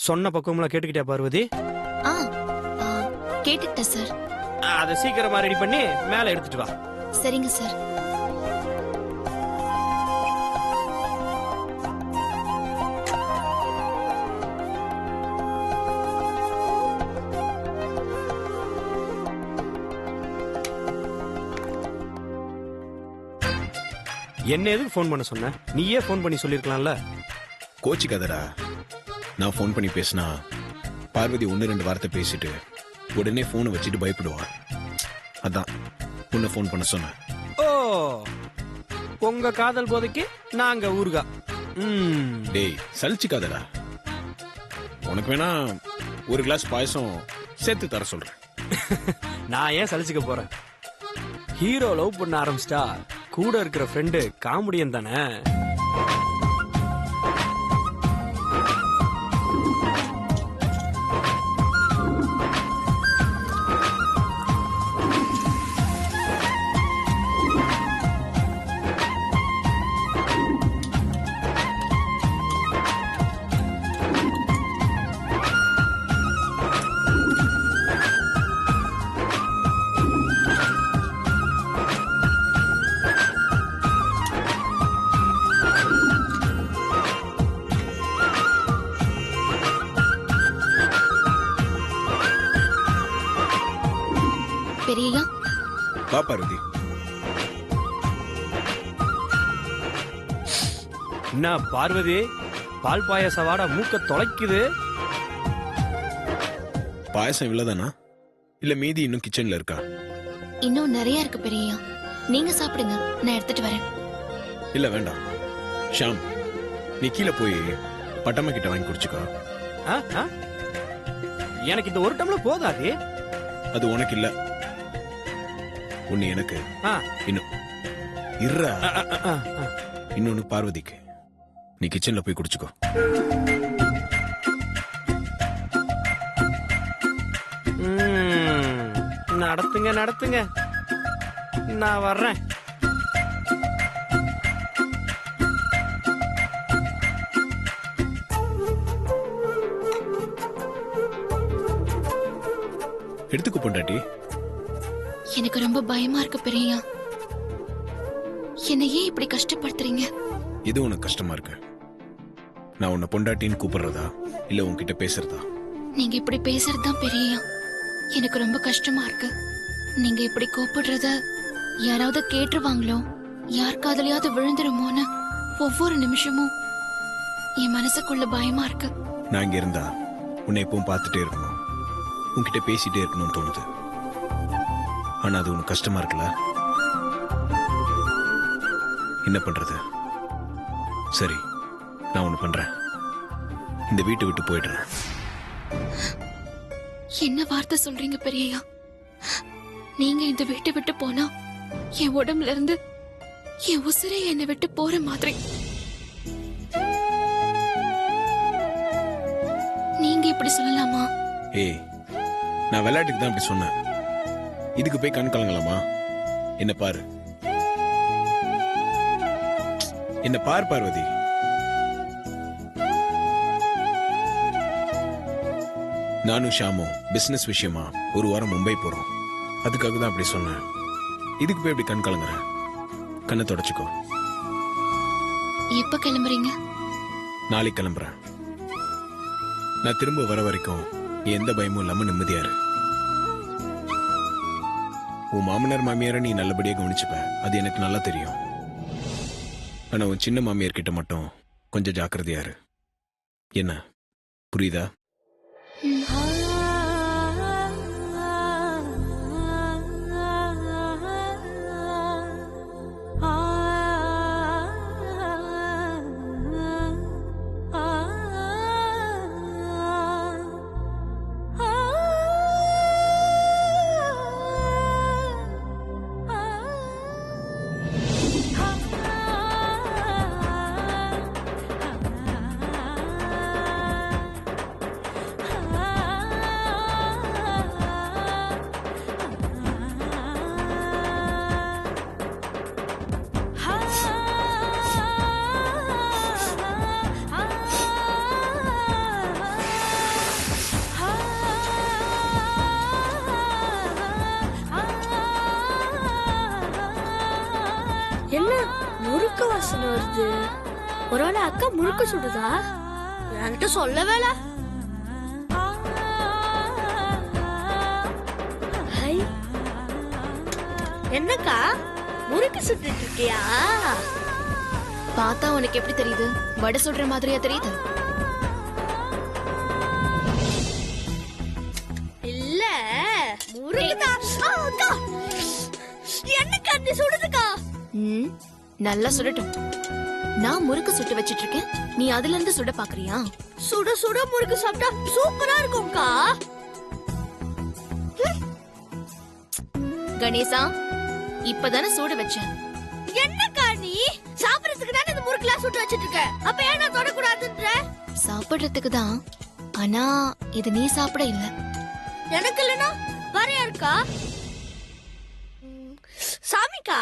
சொன்ன பக்குவம்லாம் கேட்டுக்கிட்டியா பார்வதி? ஆ ஆ, கேட்டுக்கிட்டேன் சார். அதை சீக்கிரமா ரெடி பண்ணி மேல எடுத்துட்டு வா. சரிங்க சார். என்ன எதுக்கு ஃபோன் பண்ண சொன்ன? நீயே ஃபோன் பண்ணி சொல்லிருக்கலாம்ல. கோச்சிக்காதடா. நான் ஃபோன் பண்ணி பேசினா பார்வதி 1-2 வார்த்தை பேசிட்டு உடனே போனை வச்சுட்டு பயப்படுவான். அதான் உன்னை ஃபோன் பண்ண சொன்னேன். ஓ, உங்க காதல் போதைக்கு நாங்க ஊர்கா. டேய் சலிச்சுக்காதடா. உனக்கு வேணா ஒரு கிளாஸ் பாயசம் சேர்த்து தர சொல்றேன். நான் ஏன் சலிச்சுக்க போறேன்? ஹீரோ லவ் பண்ண ஆரம்பிச்சிட்டா கூட இருக்கிற ஃப்ரெண்டு காமெடியன் தானே. பெரியய்யா, வா பார்வதி. என்ன பார்வதி, பால் பாயச வாட மூக்க தொலைக்குது. பாயசம் இவ்வளவுதானா இல்ல மீதி இன்னும் கிச்சன்ல இருக்கா? இன்னும் நிறைய இருக்கு பெரியய்யா. நீங்க சாப்பிடுங்க, நான் எடுத்துட்டு வரேன். இல்ல வேண்டாம் ஷாம், நீ கீழே போய் பட்டம்மா கிட்ட வாங்கி குடிச்சுக்கோ. ஆ, ஆ? எனக்கு இந்த ஒரு டம்ளர் போதாது. அது உனக்கு இல்ல, ஒண்ணு எனக்கு. ஆ, இன்னும் இருடா. ஆ, ஆ, ஆ. இன்னொன்னு பார்வதிக்கு. நீ கிச்சன்ல போய் குடிச்சுக்கோ. நடத்துங்க நடத்துங்க, நான் வர்றேன். எடுத்துக்கோ பொண்டாட்டி. எனக்கு ரொம்ப பயமா இருக்கு பெரியய்யா. என்னை ஏன் இப்படி கஷ்டப்படுத்துறீங்க? இது உனக்கு கஷ்டமா இருக்கு? நான் உன்னை பொண்டாட்டின்னு கூப்பிடுறதா இல்ல உன்கிட்ட பேசுறதா? நீங்க இப்படி பேசுறதுதான் பெரியய்யா எனக்கு ரொம்ப கஷ்டமா இருக்கு. நீங்க இப்படி கூப்பிடுறத யாராவது கேட்டுருவாங்களோ, யார் காதலையாவது விழுந்துருமோன்னு ஒவ்வொரு நிமிஷமும் என் மனசுக்குள்ள பயமா இருக்கு. நான் இங்க இருந்தா உன்னை எப்பவும் பார்த்துட்டே இருக்கணும், உன்கிட்ட பேசிட்டே இருக்கணும்னு தோணுது. ஆனா அது உனக்கு கஷ்டமா இருக்குல்ல? என்ன பண்றது? சரி, நான் ஒண்ணு பண்றேன். இந்த வீட்டை விட்டு போயிடுறேன். என்ன வார்த்தை சொல்றீங்க பெரியய்யா? நீங்க இந்த வீட்டை விட்டு போனா என் உடம்புல இருந்து என் உசிரை என்னை விட்டு போற மாதிரி. நீங்க இப்படி சொல்லலாமா? ஏய், நான் விளையாட்டுக்கு தான் இப்படி சொன்னேன். இதுக்கு போய் கண் கலங்கலாமா? என்ன பாரு, என்ன பார் பார்வதி. நானும் ஷாமும் பிசினஸ் விஷயமா ஒரு வாரம் மும்பை போறோம். அதுக்காக தான் அப்படி சொன்னேன். இதுக்கு போய் இப்படி கண் கலங்குற? கண்ணை தொடச்சுக்கோ. எப்ப கிளம்புறீங்க? நாளைக்கு கிளம்புறேன். நான் திரும்ப வர வரைக்கும் நீ எந்த பயமும் இல்லாம நிம்மதியா இரு. உன் மாமனார் மாமியார நீ நல்லபடியா கவனிச்சுப்ப, அது எனக்கு நல்லா தெரியும். ஆனா உன் சின்ன மாமியார் கிட்ட மட்டும் கொஞ்சம் ஜாக்கிரதையா இரு. என்ன புரியுதா? வாசனை வருது. ஒருவேளை அக்கா முழுக்க சுடுதா? என்கிட்ட சொல்லவே இல்ல. ஹை, என்னக்கா முறுக்கு சுட்டுட்டு இருக்கியா? பார்த்தா உனக்கு எப்படி தெரியுது? வடை சுடுற மாதிரியா தெரியுது? இல்ல முறுக்குதான். அக்கா, என்னக்கா நீ சுடுதுக்கா? ம், நல்லா சுடட்டும். நான் முறுக்கு சுட்டு வச்சிட்டு இருக்கேன், நீ அதுல இருந்து சுட பாக்குறியா? சுட சுட முறுக்கு சாப்பிட்டா சூப்பரா இருக்கும்க்கா. கணேசா, இப்பதானே சூட வச்சேன். என்னக்கா நீ சாப்பிடறதுக்கு தானே இந்த முறுக்குலாம் சுட்டு வச்சிட்டு இருக்க, அப்ப ஏன் நான் தொடக்கூடாதுன்ற? சாப்பிடுறதுக்கு தான், ஆனா இது நீ சாப்பிட இல்ல. எனக்கு இல்லனா வேற யாருக்கா? சாமிக்கா,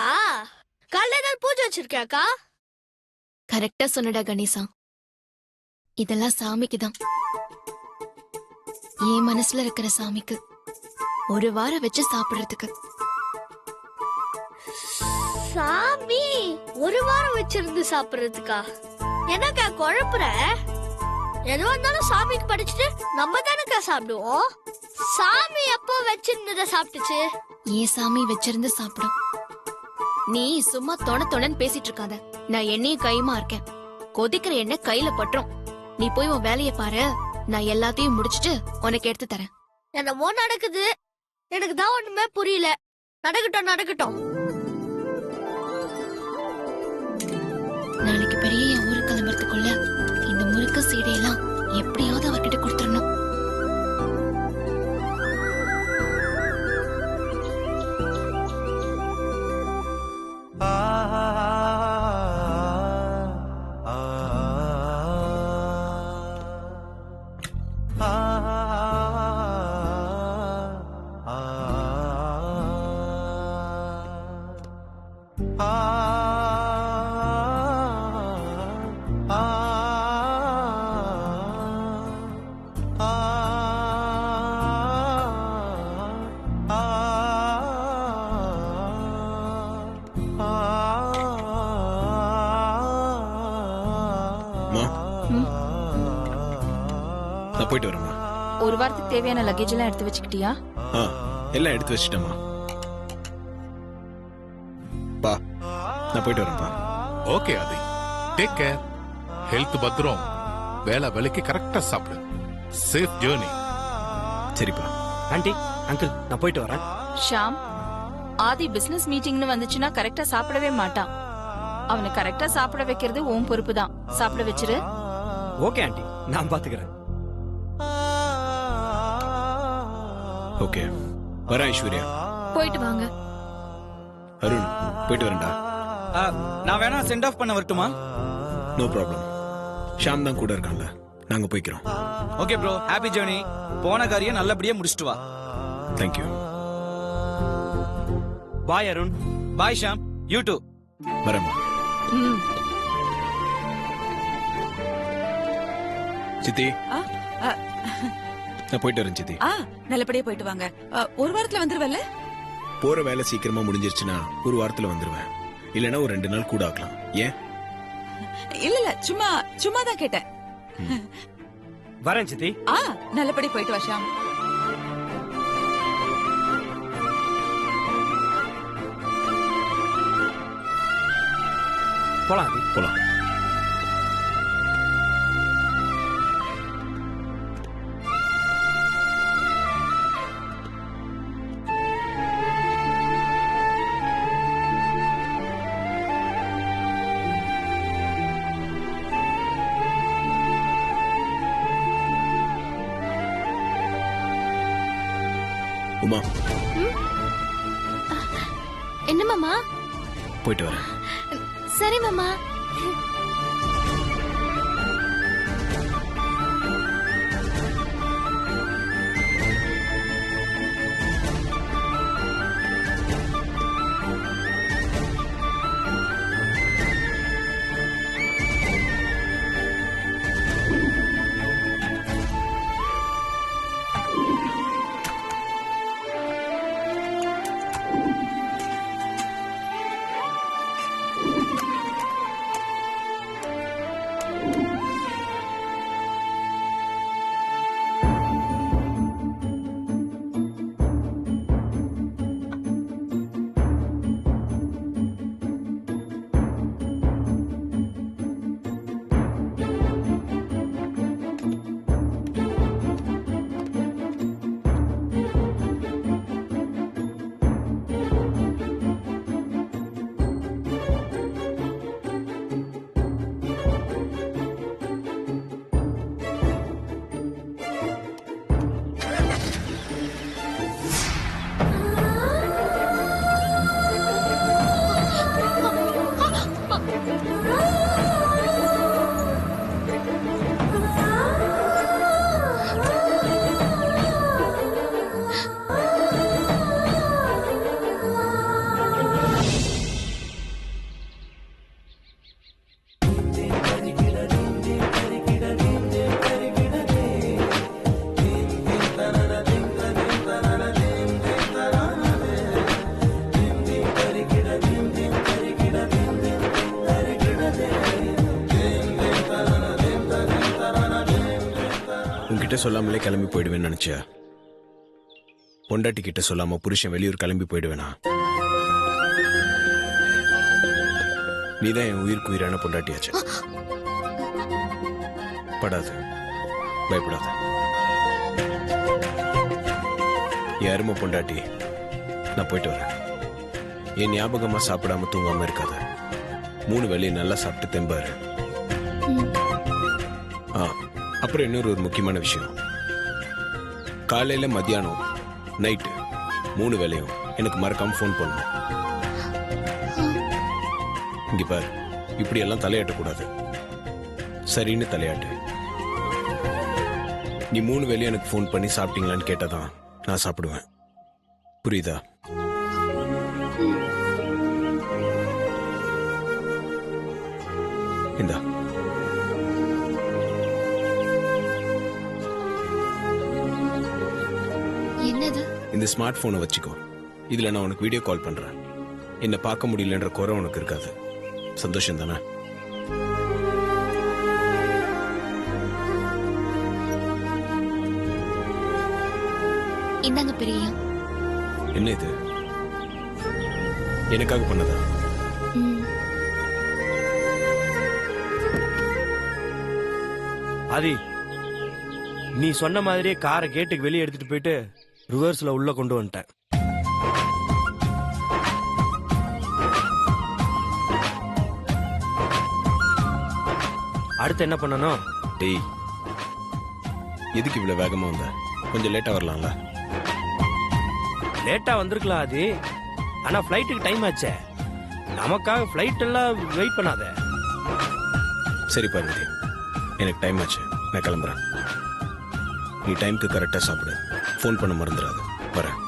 காலையில ஏதாவது பூஜை வச்சிருக்கியாக்கா? கரெக்டா சொன்னடா கணேசா, இதெல்லாம் சாமிக்கு தான். என் மனசுல இருக்கிற சாமிக்கு ஒரு வாரம் வச்சு சாப்பிடுறதுக்கு. சாமி ஒரு வாரம் வச்சிருந்து சாப்பிடுறதுக்கா? என்னக்கா குழப்புற? எதுவா இருந்தாலும் சாமிக்கு படிச்சுட்டு நம்ம தானக்கா சாப்பிடுவோம். சாமி எப்போ வச்சிருந்தத சாப்பிட்டுச்சு? ஏன் சாமி வச்சிருந்து சாப்பிடும். நீ சும்மா தொணன்னு பேசிட்டு இருக்காத. நான் எண்ணெயும் கையுமா இருக்கேன். கொதிக்கிற எண்ணெய் கையில பட்டுரும். நீ போய் உன் வேலைய பாரு, நான் எல்லாத்தையும் முடிச்சிட்டு உனக்கு எடுத்து தரேன். என்னமோ நடக்குது, எனக்கு தான் ஒண்ணுமே புரியல. நடக்கட்டும் நடக்கட்டும். நாளைக்கு பெரிய ஊரு கிளம்புறதுக்குள்ள இந்த முறுக்கு சீடையெல்லாம் எப்படியாவது அவர்கிட்ட கொடுத்துடணும். நான் போயிட்டு வரேம்மா. ஒரு வாரத்துக்கு தேவையான லக்கேஜ் எல்லாம் எடுத்து வச்சுக்கிட்டியா? எல்லாம் எடுத்து வச்சிட்டேம்மா. பா, நான் போயிட்டு வரேன்ப்பா. ஓகே ஆதி, டேக் கேர். ஹெல்த் பத்திரம். வேலை வேலைக்கு கரெக்டா சாப்பிடு. Safe journey. சரிப்பா. ஆண்டி, அங்கிள், நான் போயிட்டு வரேன். ஷாம், ஆதி பிசினஸ் மீட்டிங்னு வந்துச்சுன்னா கரெக்டா சாப்பிடவே மாட்டான். அவனை கரெக்டா சாப்பிட வைக்கிறது உன் பொறுப்பு தான். சாப்பிட வச்சிரு. ஓகே ஆண்டி, நான் பாத்துக்கிறேன். ஓகே, வரேன் ஐஸ்வர்யா. போயிட்டு வாங்க. அருண், போயிட்டு வரேன்டா. நான் வேணா சென்ட் ஆஃப் பண்ண வரட்டுமா? No problem. ஷாம் தான் கூட இருக்கான்ல, நாங்க போய்க்கிறோம். Okay bro, happy journey. போன காரியம் நல்லபடியா முடிச்சிட்டு வா. Thank you. Bye Arun. Bye Sham. You too. வரேம்மா. ம். சித்தி, ஆ, ஆ, நான் போயிட்டு வரேன் சித்தி. நல்லபடியா போயிட்டு வாங்க. ஒரு வாரத்துல வந்துருவல்ல? போற வேலை சீக்கிரமா முடிஞ்சிருச்சுன்னா ஒரு வாரத்துல வந்துருவேன். இல்லைன்னா ஒரு 2 நாள் கூட ஆக்கலாம். ஏன்? இல்ல இல்ல, சும்மா தான் கேட்டேன். வரேன் சித்தி. நல்லபடியா போயிட்டு வா ஷாம். போலாம் ஆண்டி. போலாம். உமா, என்ன மாமா? போயிட்டு வரேன். சரி மாமா. உன்கிட்ட சொல்லாமலே கிளம்பி போயிடுவேன்னு நினைச்சியா? பொண்டாட்டி கிட்ட சொல்லாம புருஷன் வெளியூர் கிளம்பி போயிடுவேனா? நீதான் என் உயிருக்கு உயிரான பொண்டாட்டியாச்சு. படாது, பயப்படாத. என் அருமை பொண்டாட்டி, நான் போயிட்டு வரேன். என் ஞாபகமா சாப்பிடாம தூங்காம இருக்காத. 3 வேளையை நல்லா சாப்பிட்டு தெம்பாரு. அப்புறம் இன்னொரு முக்கியமான விஷயம். காலையில, மத்தியானம், நைட்டு 3 வேளையும் எனக்கு மறக்காம ஃபோன் பண்ணணும். இங்க பாரு, இப்படி எல்லாம் தலையாட்டக்கூடாது. சரின்னு தலையாட்டு. நீ 3 வேளையும் எனக்கு ஃபோன் பண்ணி சாப்பிட்டீங்களான்னு கேட்டாதான் நான் சாப்பிடுவேன். புரியுதா? இந்தா. என்னது? இந்த ஸ்மார்ட் போனை வச்சுக்கோ. இதுல நான் உனக்கு வீடியோ கால் பண்றேன். என்ன பார்க்க முடியலன்ற குறை உனக்கு இருக்காது. சந்தோஷம் தானே? இந்தாங்க பெரியய்யா. என்ன இது? எனக்காக பண்ணதா? ஆதி, நீ சொன்ன மாதிரியே காரை கேட்டுக்கு வெளியே எடுத்துட்டு போயிட்டு ரிவர்ஸ்ல உள்ள கொண்டு வந்துட்டேன். அடுத்து என்ன பண்ணணும்? டேய், எதுக்கு இவ்வளவு வேகமா வந்த? கொஞ்சம் லேட்டா வரலாம்ல? லேட்டா வந்திருக்கலாம் ஆதி, ஆனா ஃபிளைட்டுக்கு டைம் ஆச்சே. நமக்காக ஃபிளைட் எல்லாம் வெயிட் பண்ணாத. சரி பார்வதி, எனக்கு டைம் ஆச்சு, நான் கிளம்புறேன். நீ டைமுக்கு கரெக்டா சாப்பிடு. ஃபோன் பண்ண மறந்துடாது. வரேன்.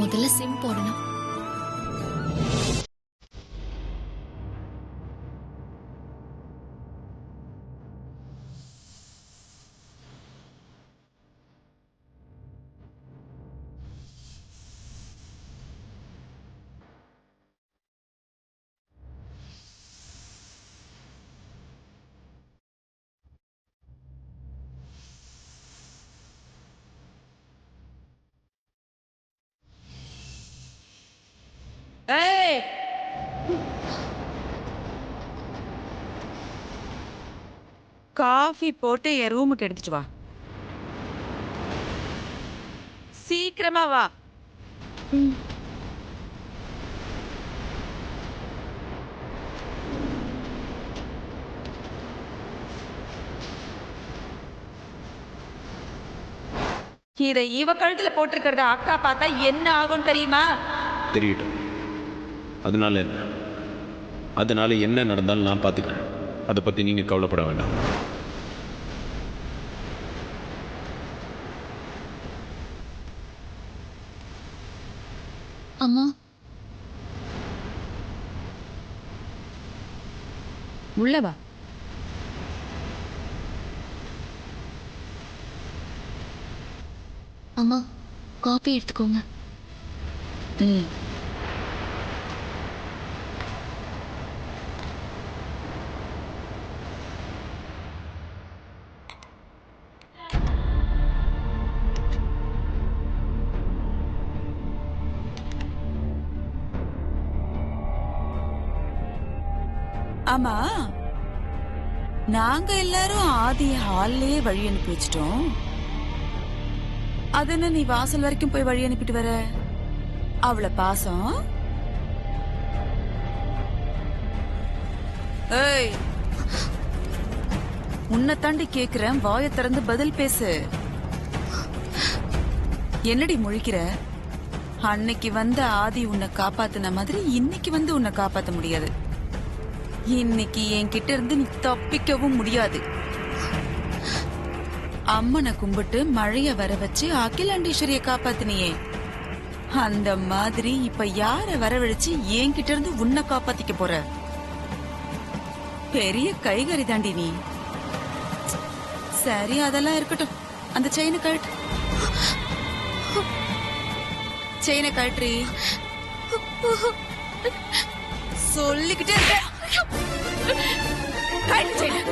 முதல்ல சிம் போடணும். ஏய், காஃபி போட்டு என் ரூமுக்கு எடுத்துட்டு வா. சீக்கிரமா வா. இதை இவ கழுத்துல போட்டிருக்கிறத அக்கா பார்த்தா என்ன ஆகும் தெரியுமா? தெரியட்டும். அதனால என்ன? அதனால என்ன நடந்தாலும் நான் பார்த்துக்கிறேன். அதை பத்தி நீங்க கவலைப்பட வேண்டாம். அம்மா, உள்ள வா. அம்மா காபி எடுத்துக்கோங்க. ஆமா, நாங்க எல்லாரும் ஆதிய ஹால்லயே வழி அனுப்பி வச்சிட்டோம். அது என்ன நீ வாசல் வரைக்கும் போய் வழி அனுப்பிட்டு வர? அவள பாசம். ஏய், உன்னை தாண்டி கேக்குறேன், வாயை திறந்து பதில் பேசு. என்னடி முழிக்கிற? அன்னைக்கு வந்த ஆதி உன்னை காப்பாத்துன மாதிரி இன்னைக்கு வந்து உன்னை காப்பாத்த முடியாது. இன்னைக்கு என்கிட்ட இருந்து நீ தப்பிக்கவும் முடியாது. அம்மனை கும்பிட்டு மழைய வர வச்சு அகிலாண்டேஸ்வரிய காப்பாத்தினியே, அந்த மாதிரி இப்ப யார வரவழைச்சு என்கிட்ட இருந்து உன்னை காப்பாத்திக்க போற? பெரிய கைகறி தாண்டி நீ. சரி, அதெல்லாம் இருக்கட்டும். அந்த செயினை கழட்டு. செயினை கழட்டுறி. சொல்லிக்கிட்டே இருக்க. கழட்டு செயினை.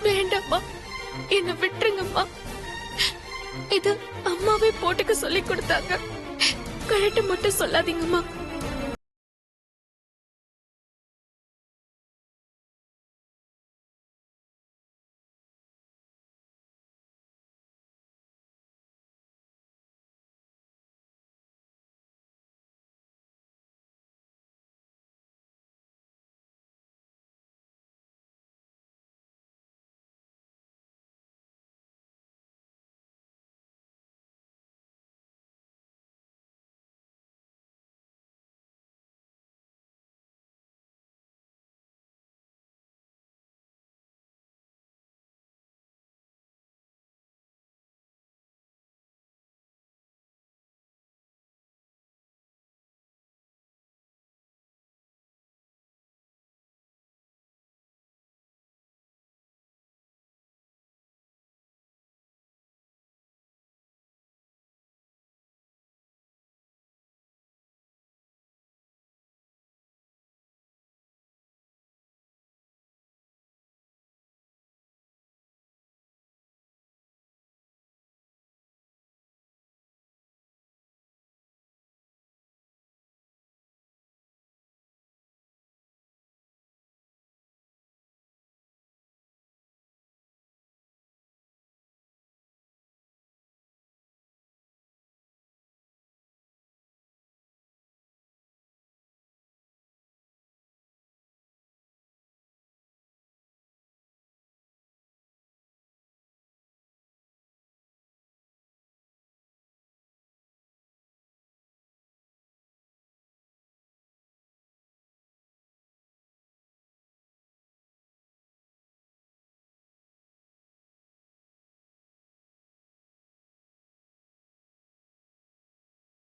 வேண்டாம்மா, என்ன விட்டுருங்கம்மா. இது அம்மாவே போட்டுக்க சொல்லி கொடுத்தாங்க. கழட்டு மட்டும் சொல்லாதீங்கம்மா.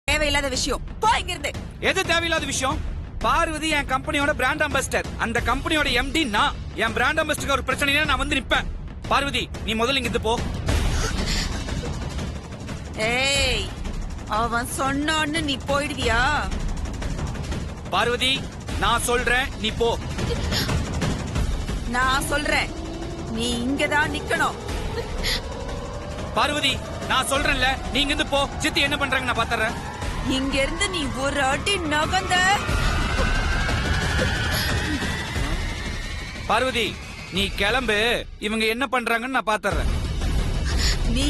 தேவையில்லாத விஷயம். போ இங்க இருந்து. எது தேவையில்லாத விஷயம்? பார்வதி என் கம்பெனியோட பிராண்ட் அம்பாசிடர். அந்த கம்பெனியோட எம்டி நான். என் பிராண்ட் அம்பாசிடருக்கு ஒரு பிரச்சனைனா நான் வந்து நிப்பேன். பார்வதி, நீ முதல்ல இங்க இருந்து போ. ஏய், அவன் சொன்னான்னு நீ போயிடுவியா? பார்வதி, நான் சொல்றேன், நீ போ. நான் சொல்றேன், நீ இங்கதான் நிக்கணும். பார்வதி, நான் சொல்றேன்ல, நீ இங்க இருந்து போ. சித்தி என்ன பண்றாங்க நான் பாத்துறேன். இங்க இருந்து நீ ஒரு அடி நகர்ந்த. பார்வதி, நீ கிளம்பு. இவங்க என்ன பண்றாங்கன்னு நான் பாத்துறேன். நீ